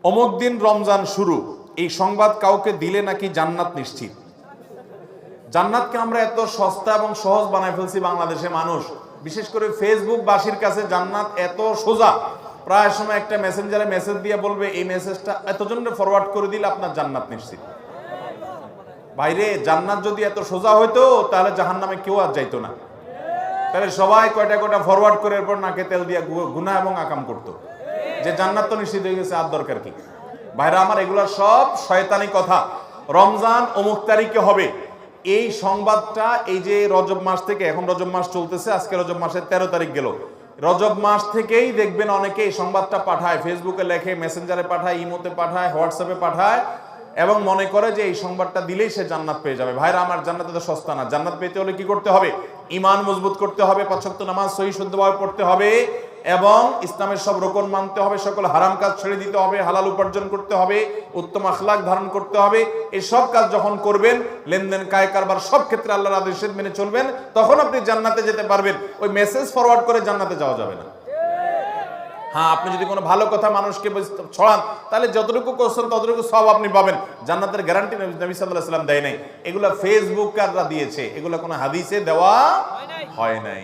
অমুক দিন রমজান শুরু, এই সংবাদ কাউকে দিলে নাকি জান্নাত নিশ্চিত। জান্নাতকে আমরা এত সস্তা এবং সহজ বানায় ফেলছি বাংলাদেশে মানুষ, বিশেষ করে ফেসবুক বাসীর কাছে জান্নাত এত সোজা। প্রায় সময় একটা মেসেঞ্জারে মেসেজ দিয়ে বলবে এই মেসেজটা এতজনকে ফরওয়ার্ড করে দিলে আপনার জান্নাত নিশ্চিত। বাইরে জান্নাত যদি এত সোজা হইতো তাহলে জাহান্নামে কেউ আর যাইতো না। তাহলে সবাই কয়টা ফরওয়ার্ড করে এরপর নাকে তেল দিয়ে গুনাহ এবং আকাম করতো, যে জান্নাত তো নিশ্চিত হয়ে গেছে, আর দরকার কি। ভাইরা আমার, এগুলা সব শয়তানি কথা। রমজান অমুক তারিখে হবে এই সংবাদটা, এই যে রজব মাস থেকে, এখন রজব মাস চলতেছে, আজকে রজব মাসের 13 তারিখ গেল, রজব মাস থেকেই দেখবেন অনেকে এই সংবাদটা পাঠায়, ফেসবুকে লেখে, মেসেঞ্জারে পাঠায়, ইমোতে পাঠায়, হোয়াটসঅ্যাপে পাঠায়, এবং মনে করে যে এই সংবাদটা দিলেই সে জান্নাত পেয়ে যাবে। ভাইরা আমার, জান্নাত তো সস্তা না। জান্নাত পেতে হলে কি করতে হবে? ঈমান মজবুত করতে হবে, 5 ওয়াক্ত নামাজ সহি শুদ্ধভাবে পড়তে হবে, এবং ইসলামের সব রকম মানতে হবে, সকল হারাম কাজ ছেড়ে দিতে হবে, হালাল উপার্জন করতে হবে, উত্তম আখলাক ধারণ করতে হবে। এই সব কাজ যখন করবেন, লেনদেন কায় কারবার সব ক্ষেত্রে আল্লাহর আদেশ মেনে চলবেন, তখন আপনি জান্নাতে যেতে পারবেন। ওই মেসেজ ফরওয়ার্ড করে জান্নাতে যাওয়া যাবে না। হ্যাঁ, আপনি যদি কোনো ভালো কথা মানুষকে ছড়ান, তাহলে যতটুকু করছেন ততটুকু সব আপনি পাবেন। জান্নাতের গ্যারান্টি নবী সাল্লাল্লাহু আলাইহি ওয়াসাল্লাম দেয় নাই, এগুলা ফেসবুকাররা দিয়েছে, এগুলা কোনো হাদিসে দেওয়া হয় নাই।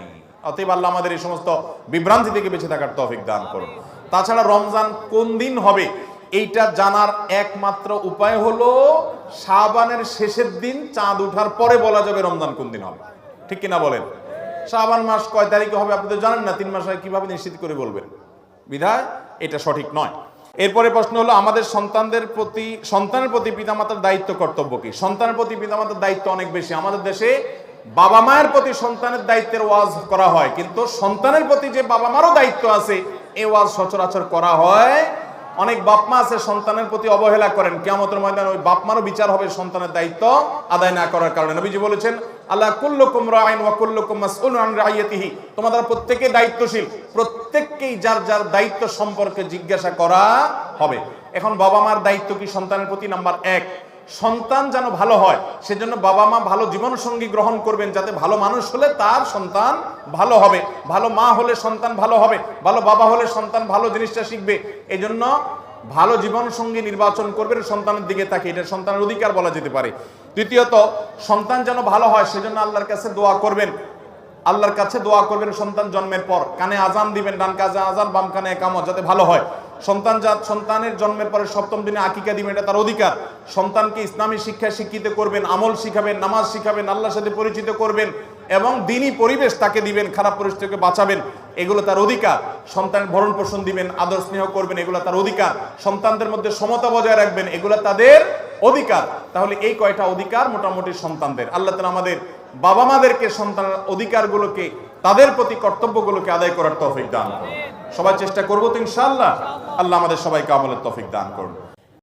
অতএব আল্লাহ আমাদের এই সমস্ত বিভ্রান্তি থেকে বেঁচে থাকার তৌফিক দান করুন। তাছাড়া রমজান কোন দিন হবে এইটা জানার একমাত্র উপায় হলো শাবানের শেষের দিন, চাঁদ ওঠার পরে বলা যাবে রমজান কোন দিন হবে। ঠিক কিনা বলেন? শাবান মাস কয় তারিখে হবে আপনি তো জানেন না, 3 মাস আগে কিভাবে নিশ্চিত করে বলবেন? বিধায় এটা সঠিক নয়। এরপরে প্রশ্ন হলো, আমাদের সন্তানের প্রতি পিতামাতার দায়িত্ব কর্তব্য কি? সন্তানের প্রতি পিতামাতার দায়িত্ব অনেক বেশি। আমাদের দেশে বাবা মায়ের প্রতি সন্তানের দায়িত্বের ওয়াজ করা হয়, কিন্তু সন্তানের প্রতি যে বাবা মারও দায়িত্ব আছে এই ওয়াজ সচরাচর করা হয়। অনেক বাপ মা আছে সন্তানের প্রতি অবহেলা করেন, কিয়ামতের ময়দানে ওই বাপ মারও বিচার হবে সন্তানের দায়িত্ব আদায় না করার কারণে। নবীজি বলেছেন, আল্লাহ কুল্লুকুম রাইন ওয়া কুল্লুকুম মাসউলুন আন রাইয়াতিহি, তোমরা প্রত্যেককে দায়িত্বশীল, প্রত্যেককেই যার যার দায়িত্ব সম্পর্কে জিজ্ঞাসা করা হবে। এখন বাবা মার দায়িত্ব কি সন্তানের প্রতি? নাম্বার 1, সন্তান যেন ভালো হয় সেজন্য বাবা মা ভালো জীবন সঙ্গী গ্রহণ করবেন, যাতে ভালো মানুষ হলে তার সন্তান ভালো হবে, ভালো মা হলে সন্তান ভালো হবে, ভালো বাবা হলে সন্তান ভালো জিনিসটা শিখবে। এই জন্য ভালো জীবন সঙ্গী নির্বাচন করবেন সন্তানের দিকে তাকে, এটা সন্তানের অধিকার বলা যেতে পারে। দ্বিতীয়ত, সন্তান যেন ভালো হয় সেজন্য আল্লাহর কাছে দোয়া করবেন। আল্লাহর কাছে দোয়া করবেন সন্তান জন্মের পর, কানে আজান দিবেন, ডান কানে আজান, বাম কানে ইকামত, যাতে ভালো হয়। সন্তানের জন্মের পরে 7ম দিনে আকিকা দিবেন, এটা তার অধিকার। সন্তানকে ইসলামী শিক্ষায় শিক্ষিত করবেন, আমল শিখাবেন, নামাজ শিখাবেন, আল্লাহর সাথে পরিচিত করবেন, এবং দ্বীনি পরিবেশ তাকে দিবেন, খারাপ পরিস্থিতি থেকে বাঁচাবেন, এগুলো তার অধিকার। সন্তানের ভরণ পোষণ দিবেন, আদর স্নেহ করবেন, এগুলো তার অধিকার। সন্তানদের মধ্যে সমতা বজায় রাখবেন, এগুলো তাদের অধিকার। তাহলে এই কয়টা অধিকার মোটামুটি সন্তানদের। আল্লাহ তাআলা আমাদের বাবা মাদেরকে সন্তানের অধিকারগুলোকে, তাদের প্রতি কর্তব্যগুলোকে আদায় করার তৌফিক দান করুন। সবাই চেষ্টা করবো তো ইনশাআল্লাহ। আল্লাহ আমাদের সবাইকে আমলের তৌফিক দান করুন।